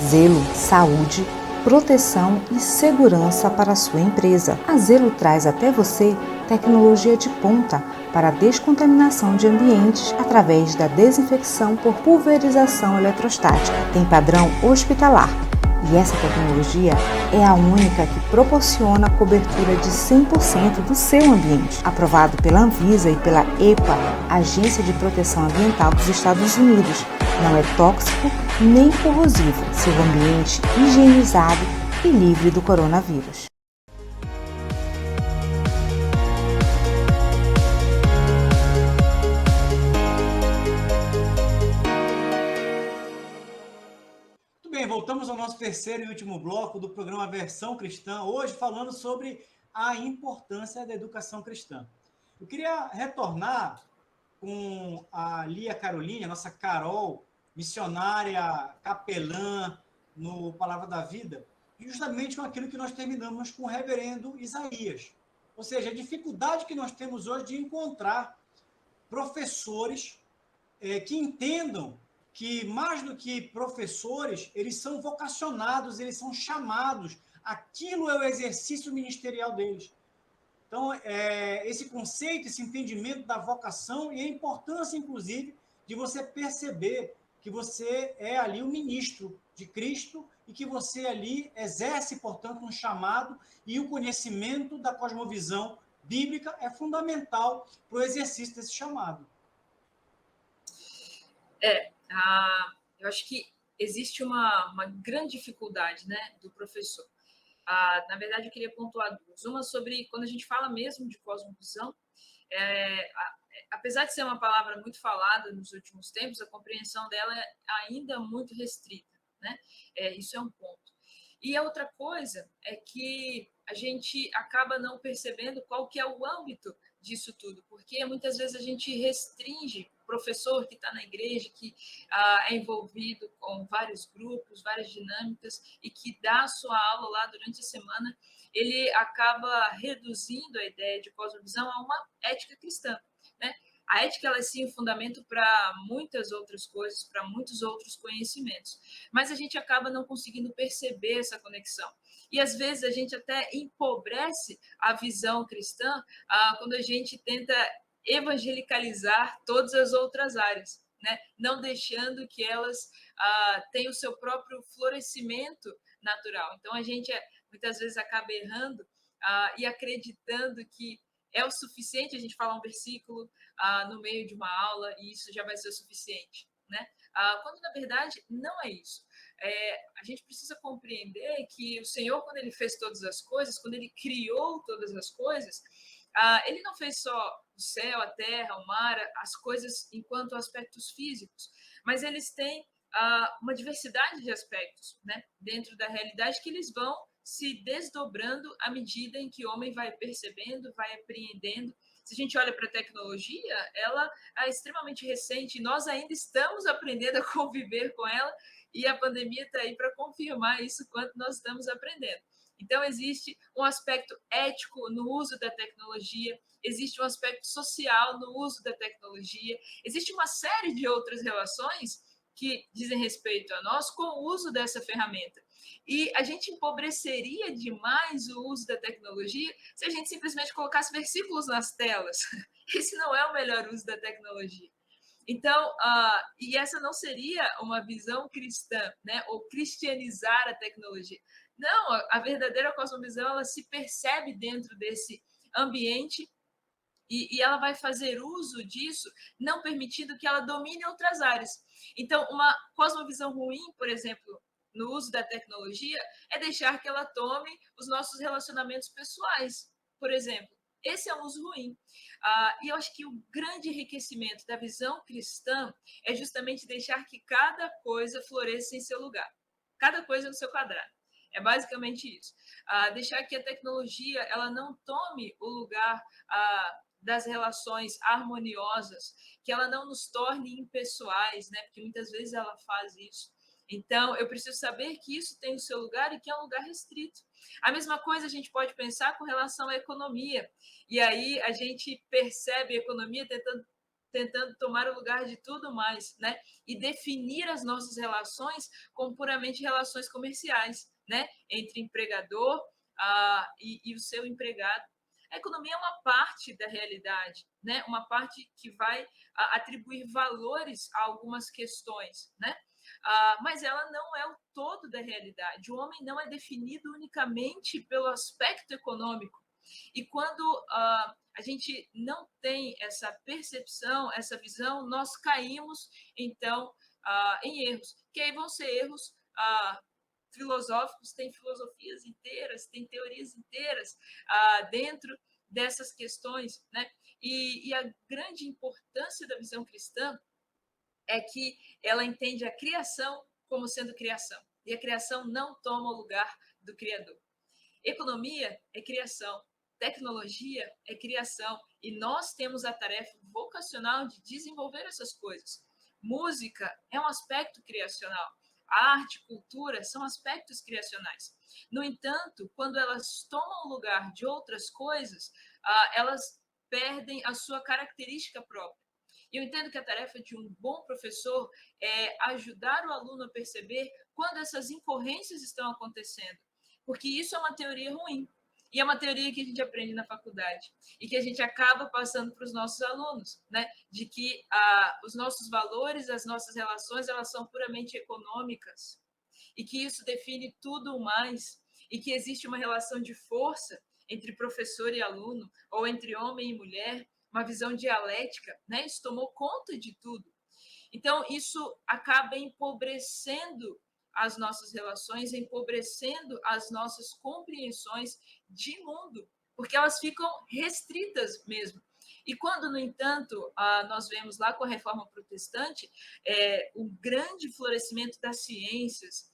Zelo, saúde, proteção e segurança para a sua empresa. A Zelo traz até você tecnologia de ponta para a descontaminação de ambientes através da desinfecção por pulverização eletrostática. Tem padrão hospitalar e essa tecnologia é a única que proporciona a cobertura de 100% do seu ambiente. Aprovado pela Anvisa e pela EPA, Agência de Proteção Ambiental dos Estados Unidos. Não é tóxico nem corrosivo. Seu ambiente higienizado e livre do coronavírus. Muito bem, voltamos ao nosso terceiro e último bloco do programa Versão Cristã, hoje falando sobre a importância da educação cristã. Eu queria retornar com a Lia Caroline, a nossa Carol, missionária, capelã no Palavra da Vida, justamente com aquilo que nós terminamos com o reverendo Isaías. Ou seja, a dificuldade que nós temos hoje de encontrar professores que entendam que, mais do que professores, eles são vocacionados, eles são chamados, aquilo é o exercício ministerial deles. Então, esse conceito, esse entendimento da vocação e a importância, inclusive, de você perceber que você é ali um ministro de Cristo e que você ali exerce, portanto, um chamado e o conhecimento da cosmovisão bíblica é fundamental para o exercício desse chamado. Eu acho que existe uma grande dificuldade, né, do professor. Na verdade, eu queria pontuar duas. Uma sobre quando a gente fala mesmo de cosmovisão, apesar de ser uma palavra muito falada nos últimos tempos, a compreensão dela é ainda muito restrita, né? Isso é um ponto. E a outra coisa é que a gente acaba não percebendo qual que é o âmbito disso tudo, porque muitas vezes a gente restringe o professor que está na igreja, que é envolvido com vários grupos, várias dinâmicas e que dá a sua aula lá durante a semana, ele acaba reduzindo a ideia de cosmovisão a uma ética cristã, né? A ética, ela é sim o fundamento para muitas outras coisas, para muitos outros conhecimentos, mas a gente acaba não conseguindo perceber essa conexão. E às vezes a gente até empobrece a visão cristã quando a gente tenta evangelicalizar todas as outras áreas, né? Não deixando que elas tenham o seu próprio florescimento natural. Então a gente muitas vezes acaba errando e acreditando que é o suficiente a gente falar um versículo no meio de uma aula e isso já vai ser o suficiente, né? Quando, na verdade, não é isso. A gente precisa compreender que o Senhor, quando Ele fez todas as coisas, quando Ele criou todas as coisas, Ele não fez só o céu, a terra, o mar, as coisas enquanto aspectos físicos, mas eles têm uma diversidade de aspectos, né, dentro da realidade que eles vão se desdobrando à medida em que o homem vai percebendo, vai apreendendo. Se a gente olha para a tecnologia, ela é extremamente recente, nós ainda estamos aprendendo a conviver com ela, e a pandemia está aí para confirmar isso quanto nós estamos aprendendo. Então, existe um aspecto ético no uso da tecnologia, existe um aspecto social no uso da tecnologia, existe uma série de outras relações que dizem respeito a nós com o uso dessa ferramenta. E a gente empobreceria demais o uso da tecnologia se a gente simplesmente colocasse versículos nas telas. Esse não é o melhor uso da tecnologia. Então, e essa não seria uma visão cristã, né? Ou cristianizar a tecnologia. Não, a verdadeira cosmovisão, ela se percebe dentro desse ambiente e ela vai fazer uso disso, não permitindo que ela domine outras áreas. Então, uma cosmovisão ruim, por exemplo, no uso da tecnologia, é deixar que ela tome os nossos relacionamentos pessoais, por exemplo. Esse é um uso ruim. E eu acho que o grande enriquecimento da visão cristã é justamente deixar que cada coisa floresça em seu lugar, cada coisa no seu quadrado. É basicamente isso. Deixar que a tecnologia ela não tome o lugar das relações harmoniosas, que ela não nos torne impessoais, né? Porque muitas vezes ela faz isso. Então, eu preciso saber que isso tem o seu lugar e que é um lugar restrito. A mesma coisa a gente pode pensar com relação à economia. E aí a gente percebe a economia tentando tomar o lugar de tudo mais, né? E definir as nossas relações como puramente relações comerciais, né? Entre empregador e o seu empregado. A economia é uma parte da realidade, né? Uma parte que vai atribuir valores a algumas questões, né? Mas ela não é o todo da realidade. O homem não é definido unicamente pelo aspecto econômico. E quando a gente não tem essa percepção, essa visão, nós caímos, então, em erros, que aí vão ser erros filosóficos, tem filosofias inteiras, tem teorias inteiras dentro dessas questões, né? E a grande importância da visão cristã é que ela entende a criação como sendo criação, e a criação não toma o lugar do Criador. Economia é criação, tecnologia é criação, e nós temos a tarefa vocacional de desenvolver essas coisas. Música é um aspecto criacional, arte, cultura são aspectos criacionais. No entanto, quando elas tomam o lugar de outras coisas, elas perdem a sua característica própria. Eu entendo que a tarefa de um bom professor é ajudar o aluno a perceber quando essas incorrências estão acontecendo, porque isso é uma teoria ruim. E é uma teoria que a gente aprende na faculdade e que a gente acaba passando para os nossos alunos, né? De que os nossos valores, as nossas relações, elas são puramente econômicas e que isso define tudo o mais e que existe uma relação de força entre professor e aluno ou entre homem e mulher, uma visão dialética, né? Isso tomou conta de tudo. Então, isso acaba empobrecendo as nossas relações, empobrecendo as nossas compreensões de mundo, porque elas ficam restritas mesmo. E quando, no entanto, nós vemos lá com a Reforma Protestante o grande florescimento das ciências,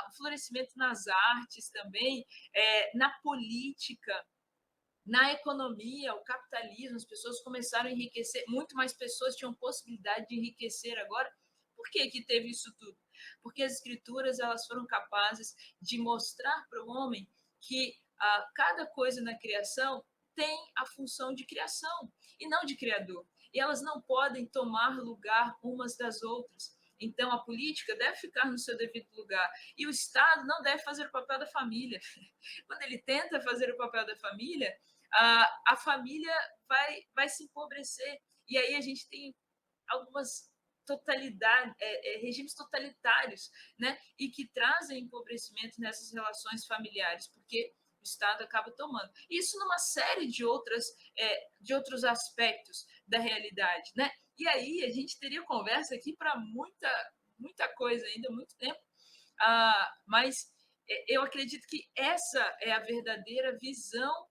o florescimento nas artes também, na política, na economia, o capitalismo, as pessoas começaram a enriquecer, muito mais pessoas tinham possibilidade de enriquecer agora. Por que que teve isso tudo? Porque as escrituras elas foram capazes de mostrar para o homem que cada coisa na criação tem a função de criação e não de criador. E elas não podem tomar lugar umas das outras. Então, a política deve ficar no seu devido lugar. E o Estado não deve fazer o papel da família. Quando ele tenta fazer o papel da família, a família vai se empobrecer. E aí a gente tem algumas regimes totalitários, né? E que trazem empobrecimento nessas relações familiares, porque o Estado acaba tomando. Isso numa série de outros aspectos da realidade, né? E aí a gente teria conversa aqui para muita coisa ainda, muito tempo, mas eu acredito que essa é a verdadeira visão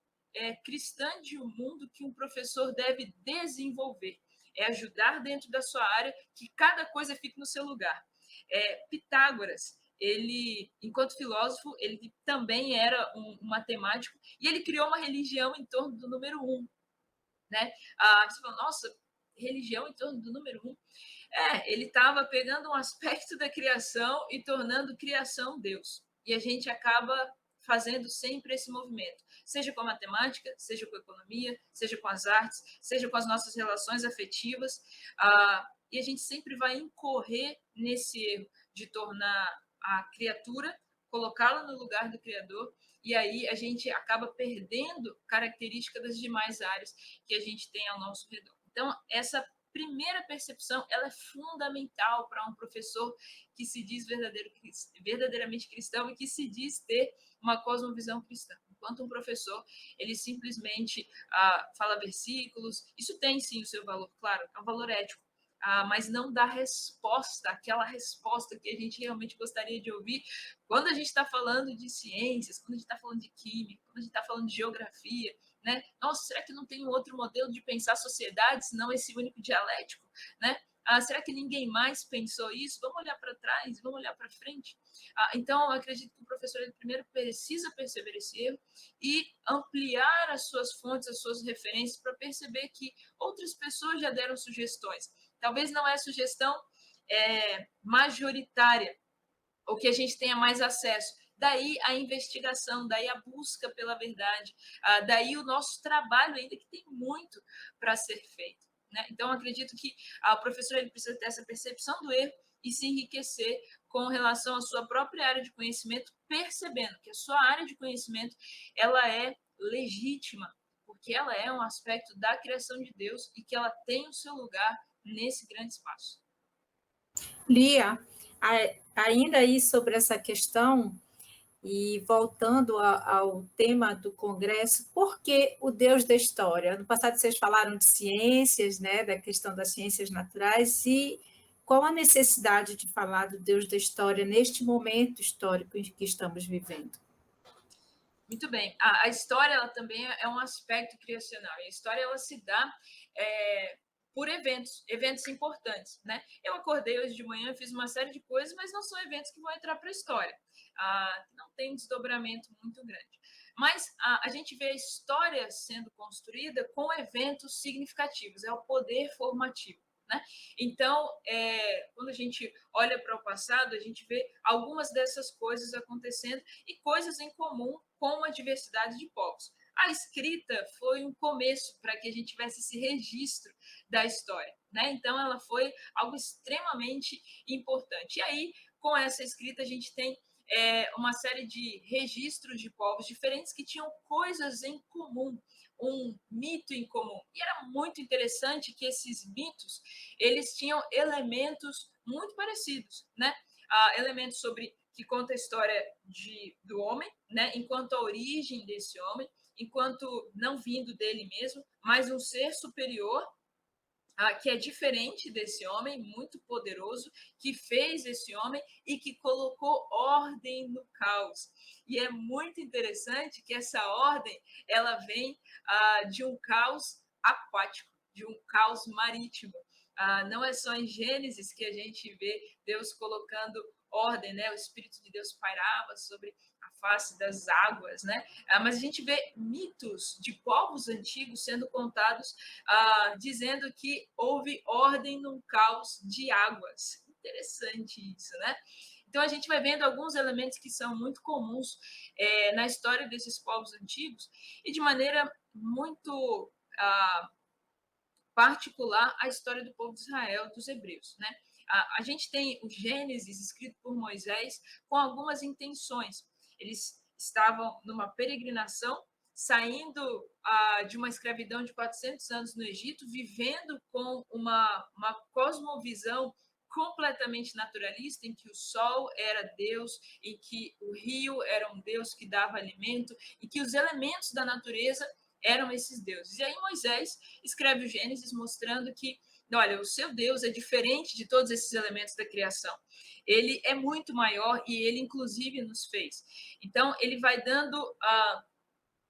cristã de um mundo que um professor deve desenvolver. É ajudar dentro da sua área que cada coisa fique no seu lugar. Pitágoras, ele, enquanto filósofo, ele também era um matemático e ele criou uma religião em torno do número 1. Né? Você fala, nossa, religião em torno do número 1. Ele estava pegando um aspecto da criação e tornando criação Deus. E a gente acaba fazendo sempre esse movimento, seja com a matemática, seja com a economia, seja com as artes, seja com as nossas relações afetivas, e a gente sempre vai incorrer nesse erro de tornar a criatura, colocá-la no lugar do Criador, e aí a gente acaba perdendo características das demais áreas que a gente tem ao nosso redor. Então, essa primeira percepção, ela é fundamental para um professor que se diz verdadeiramente cristão e que se diz ter uma cosmovisão cristã. Enquanto um professor, ele simplesmente fala versículos, isso tem sim o seu valor, claro, é um valor ético, mas não dá resposta, aquela resposta que a gente realmente gostaria de ouvir quando a gente está falando de ciências, quando a gente está falando de química, quando a gente está falando de geografia, né? Nossa, será que não tem um outro modelo de pensar a sociedade, senão esse único dialético, né? Será que ninguém mais pensou isso? Vamos olhar para trás, vamos olhar para frente. Então, eu acredito que o professor ele primeiro precisa perceber esse erro e ampliar as suas fontes, as suas referências, para perceber que outras pessoas já deram sugestões. Talvez não é sugestão majoritária, ou que a gente tenha mais acesso. Daí a investigação, daí a busca pela verdade, daí o nosso trabalho ainda, que tem muito para ser feito, né? Então, acredito que o professor ele precisa ter essa percepção do erro e se enriquecer com relação à sua própria área de conhecimento, percebendo que a sua área de conhecimento ela é legítima, porque ela é um aspecto da criação de Deus e que ela tem o seu lugar nesse grande espaço. Lia, ainda aí sobre essa questão, e voltando ao tema do Congresso, por que o Deus da História? No passado vocês falaram de ciências, né, da questão das ciências naturais, e qual a necessidade de falar do Deus da História neste momento histórico em que estamos vivendo? Muito bem. A história ela também é um aspecto criacional. E a história ela se dá por eventos importantes, né? Eu acordei hoje de manhã, fiz uma série de coisas, mas não são eventos que vão entrar para a história. Não tem um desdobramento muito grande. Mas a gente vê a história sendo construída com eventos significativos, é o poder formativo, né? Então, quando a gente olha para o passado, a gente vê algumas dessas coisas acontecendo e coisas em comum com a diversidade de povos. A escrita foi um começo para que a gente tivesse esse registro da história, né? Então, ela foi algo extremamente importante. E aí, com essa escrita, a gente tem uma série de registros de povos diferentes que tinham coisas em comum, um mito em comum. E era muito interessante que esses mitos, eles tinham elementos muito parecidos, né? Elementos sobre que conta a história do homem, né? Enquanto a origem desse homem, enquanto não vindo dele mesmo, mas um ser superior, que é diferente desse homem, muito poderoso, que fez esse homem e que colocou ordem no caos. E é muito interessante que essa ordem ela vem de um caos aquático, de um caos marítimo. Não é só em Gênesis que a gente vê Deus colocando ordem, né? O Espírito de Deus pairava sobre a face das águas, né? Mas a gente vê mitos de povos antigos sendo contados, dizendo que houve ordem num caos de águas. Interessante isso, né? Então a gente vai vendo alguns elementos que são muito comuns na história desses povos antigos e de maneira muito particular a história do povo de Israel, dos hebreus, né? A gente tem o Gênesis escrito por Moisés com algumas intenções. Eles estavam numa peregrinação, saindo de uma escravidão de 400 anos no Egito, vivendo com uma cosmovisão completamente naturalista, em que o sol era Deus, em que o rio era um Deus que dava alimento, e que os elementos da natureza eram esses deuses. E aí Moisés escreve o Gênesis mostrando que, olha, o seu Deus é diferente de todos esses elementos da criação. Ele é muito maior e ele, inclusive, nos fez. Então, ele vai dando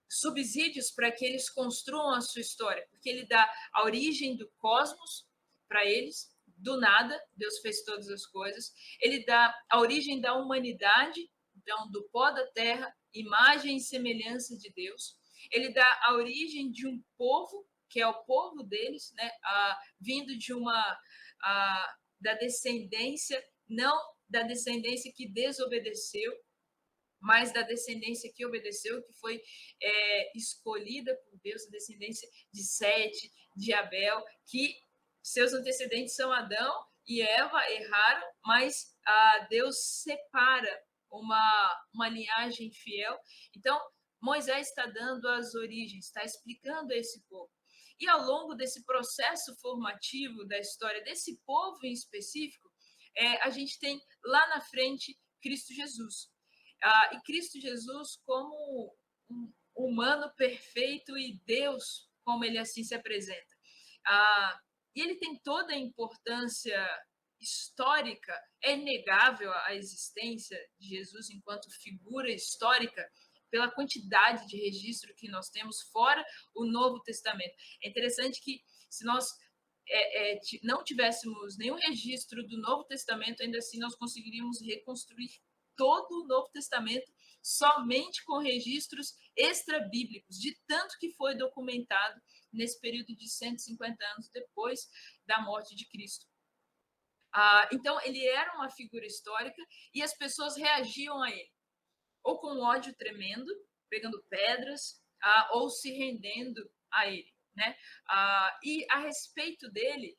subsídios para que eles construam a sua história, porque ele dá a origem do cosmos para eles, do nada, Deus fez todas as coisas. Ele dá a origem da humanidade, então, do pó da terra, imagem e semelhança de Deus. Ele dá a origem de um povo, que é o povo deles, né? Vindo de da descendência, não da descendência que desobedeceu, mas da descendência que obedeceu, que foi escolhida por Deus, a descendência de Sete, de Abel, que seus antecedentes são Adão e Eva, erraram, mas Deus separa uma linhagem fiel. Então, Moisés está dando as origens, está explicando a esse povo. E ao longo desse processo formativo da história desse povo em específico, a gente tem lá na frente Cristo Jesus. E Cristo Jesus como um humano perfeito e Deus como ele assim se apresenta. E ele tem toda a importância histórica, é inegável a existência de Jesus enquanto figura histórica pela quantidade de registro que nós temos fora o Novo Testamento. É interessante que se nós não tivéssemos nenhum registro do Novo Testamento, ainda assim nós conseguiríamos reconstruir todo o Novo Testamento somente com registros extra-bíblicos, de tanto que foi documentado nesse período de 150 anos depois da morte de Cristo. Então, ele era uma figura histórica e as pessoas reagiam a ele, ou com ódio tremendo, pegando pedras, ou se rendendo a ele, né? E a respeito dele,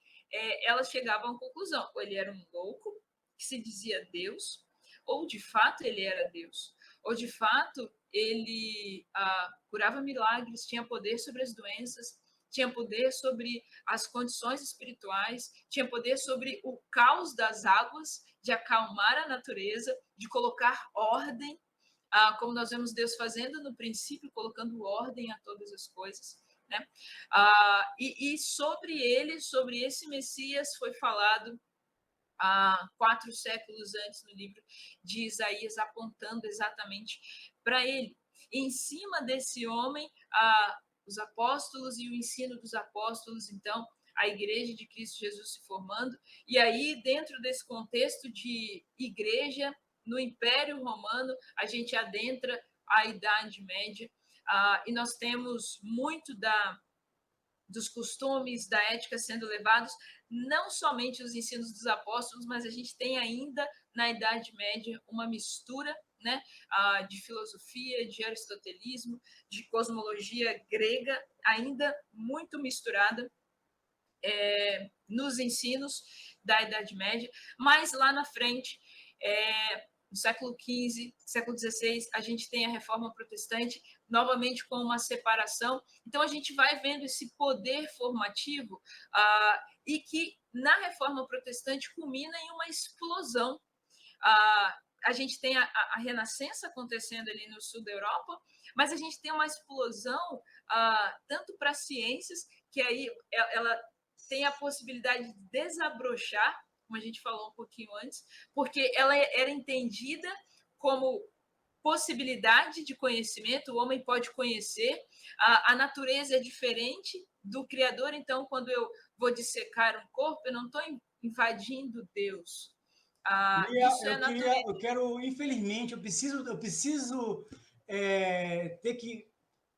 elas chegavam à conclusão: ou ele era um louco que se dizia Deus, ou de fato ele era Deus, ou de fato ele curava milagres, tinha poder sobre as doenças, tinha poder sobre as condições espirituais, tinha poder sobre o caos das águas, de acalmar a natureza, de colocar ordem, como nós vemos Deus fazendo no princípio, colocando ordem a todas as coisas, né? E sobre ele, sobre esse Messias, foi falado 4 séculos antes no livro de Isaías, apontando exatamente para ele. E em cima desse homem, os apóstolos e o ensino dos apóstolos, então, a igreja de Cristo Jesus se formando, e aí, dentro desse contexto de igreja, no Império Romano, a gente adentra a Idade Média, e nós temos muito dos costumes, da ética sendo levados, não somente os ensinos dos apóstolos, mas a gente tem ainda, na Idade Média, uma mistura, né, de filosofia, de aristotelismo, de cosmologia grega, ainda muito misturada nos ensinos da Idade Média, mas lá na frente, no século XV, século XVI, a gente tem a Reforma Protestante, novamente com uma separação. Então, a gente vai vendo esse poder formativo e que, na Reforma Protestante, culmina em uma explosão. A gente tem a Renascença acontecendo ali no sul da Europa, mas a gente tem uma explosão tanto para as ciências, que aí ela tem a possibilidade de desabrochar, como a gente falou um pouquinho antes, porque ela era entendida como possibilidade de conhecimento, o homem pode conhecer, a natureza é diferente do Criador, então, quando eu vou dissecar um corpo, eu não estou invadindo Deus. Isso é natureza. Eu quero, infelizmente, eu preciso ter que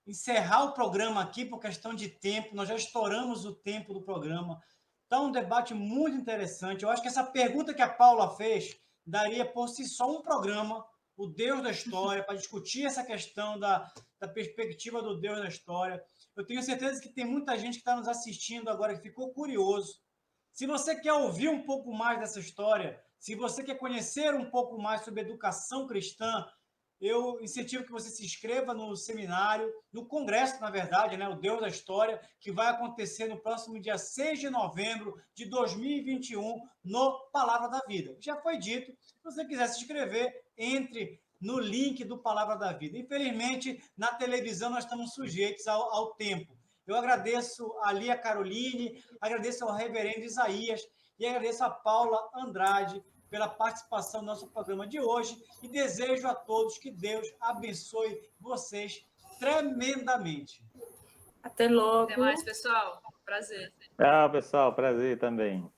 encerrar o programa aqui por questão de tempo, nós já estouramos o tempo do programa. Está um debate muito interessante. Eu acho que essa pergunta que a Paula fez daria por si só um programa, o Deus da História, para discutir essa questão da perspectiva do Deus da História. Eu tenho certeza que tem muita gente que está nos assistindo agora que ficou curioso. Se você quer ouvir um pouco mais dessa história, se você quer conhecer um pouco mais sobre educação cristã, eu incentivo que você se inscreva no seminário, no congresso, na verdade, né, o Deus da História, que vai acontecer no próximo dia 6 de novembro de 2021, no Palavra da Vida. Já foi dito, se você quiser se inscrever, entre no link do Palavra da Vida. Infelizmente, na televisão nós estamos sujeitos ao tempo. Eu agradeço a Lia Caroline, agradeço ao reverendo Isaías e agradeço a Paula Andrade pela participação no nosso programa de hoje e desejo a todos que Deus abençoe vocês tremendamente. Até logo. Até mais, pessoal. Prazer. Tchau, pessoal. Prazer também.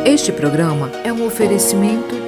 Este programa é um oferecimento